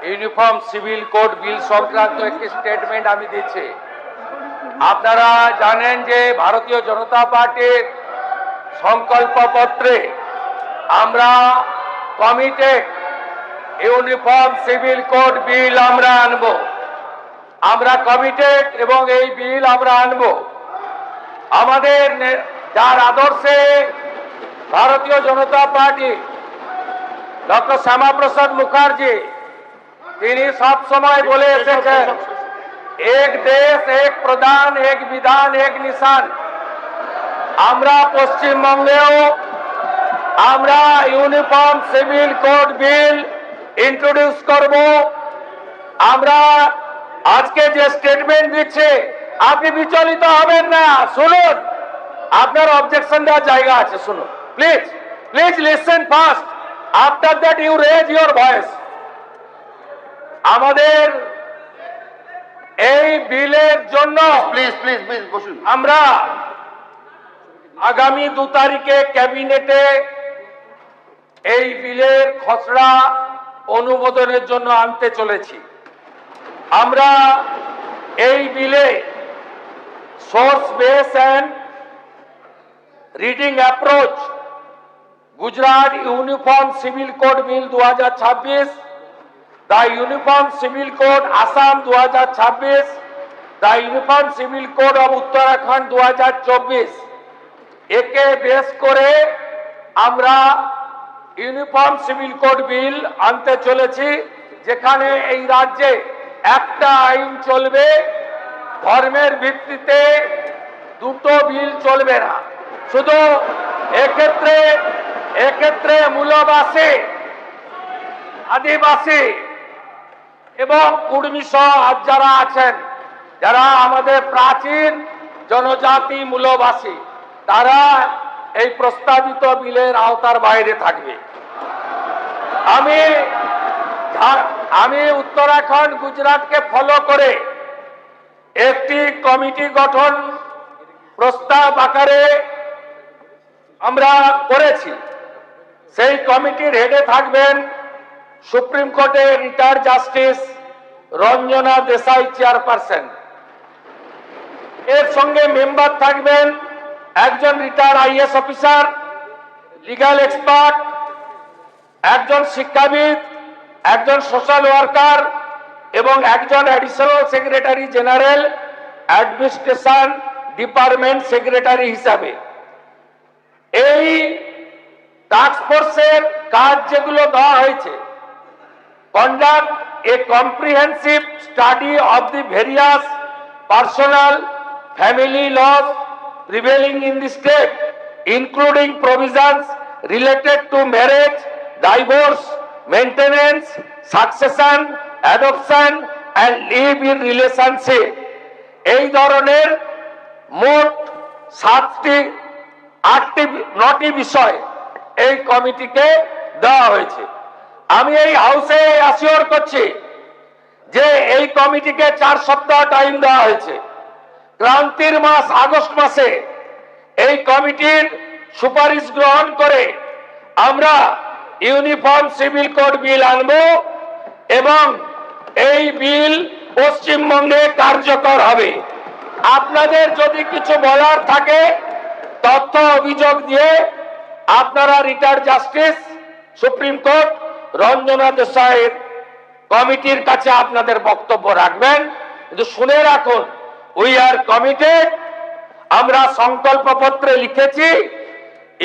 Uniform civil code বিল সংক্রান্ত একটি statement আমি দিচ্ছি। আপনারা জানেন যে ভারতীয় জনতা পার্টির সংকল্পপত্রে আমরা কমিটেড ইউনিফর্ম সিভিল কোড বিল আমরা আনব। আমরা কমিটেড এবং এই বিল আমরা আনব। আমাদের যার আদর্শে ভারতীয় জনতা পার্টি ডক্টর শ্যামাপ্রসাদ মুখার্জি তিনি সব সময় বলে এসেছেন, এক দেশ এক প্রধান এক বিধান এক নিশান। আমরা পশ্চিমবঙ্গেও আমরা ইউনিফর্ম সিভিল কোড বিল ইন্ট্রোডিউস করব। আমরা আজকে যে স্টেটমেন্ট দিচ্ছে আপনি বিচলিত হবেন না, শুনুন। আপনার অবজেকশন দেওয়ার জায়গা আছে, শুনুন। Please please listen first, after that you raise your voice. আমাদের এই বিলের জন্য প্লিজ প্লিজ প্লিজ বসুন। আমরা আগামী 2 তারিখে ক্যাবিনেটে এই বিলের খসড়া অনুমোদনের জন্য আনতে চলেছি। আমরা এই বিলে source base and reading approach Gujarat uniform civil code bill 2026, the Uniform Civil Code Assam 2026, the Uniform Civil Code of Uttarakhand 2024 একে বেস করে আমরা ইউনিফর্ম সিভিল কোড বিল আনতে চলেছি, যেখানে এই রাজ্যে একটা আইন চলবে, ধর্মের ভিত্তিতে দুটো বিল চলবে না। শুধু এক্ষেত্রে মূলবাসী, আদিবাসী এবং কুর্মী সহ যারা আছেন, যারা আমাদের প্রাচীন জনজাতি মূলবাসী, তারা এই প্রস্তাবিত বিলের আওতার বাইরে থাকবে। আমি উত্তরাখণ্ড গুজরাটকে ফলো করে একটি কমিটি গঠন প্রস্তাব আকারে আমরা করেছি। সেই কমিটির হেডে থাকবেন সুপ্রিম কোর্টের retired justice Ranjana Desai chairperson. এর সঙ্গে মেম্বার থাকবেন একজন retired IAS officer, legal expert, একজন শিক্ষাবিদ, একজন সোশ্যাল ওয়ার্কার এবং একজন additional secretary general administration department secretary হিসাবে। এই টাস্ক ফোর্সের কাজ যেগুলো দেওয়া হয়েছে, conduct a comprehensive study of the various personal family laws prevailing in the state, including provisions related to marriage, divorce, maintenance, succession, adoption and live-in relationship। এই ধরনের মোট 9টি বিষয় এই কমিটিকে দেওয়া হয়েছে। আমি এই হাউসে অ্যাসিওর করছি যে এই কমিটিকে 4 সপ্তাহ টাইম দেওয়া হয়েছে। ক্রান্তির মাস আগস্ট মাসে এই কমিটির সুপারিশ গ্রহণ করে আমরা ইউনিফর্ম সিভিল কোড বিল আনব এবং এই বিল পশ্চিমবঙ্গে কার্যকর হবে। আপনাদের যদি কিছু বলার থাকে তথ্য অভিযোগ দিয়ে আপনারা retired justice supreme court Ranjana দেশাইয়ের কমিটির কাছে আপনাদের বক্তব্য রাখবেন। কিন্তু শুনে রাখুন, উই আর কমিটেড। আমরা সংকল্পপত্রে লিখেছি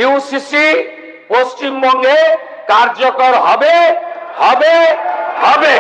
ইউসিসি পশ্চিমবঙ্গে কার্যকর হবে হবে হবে।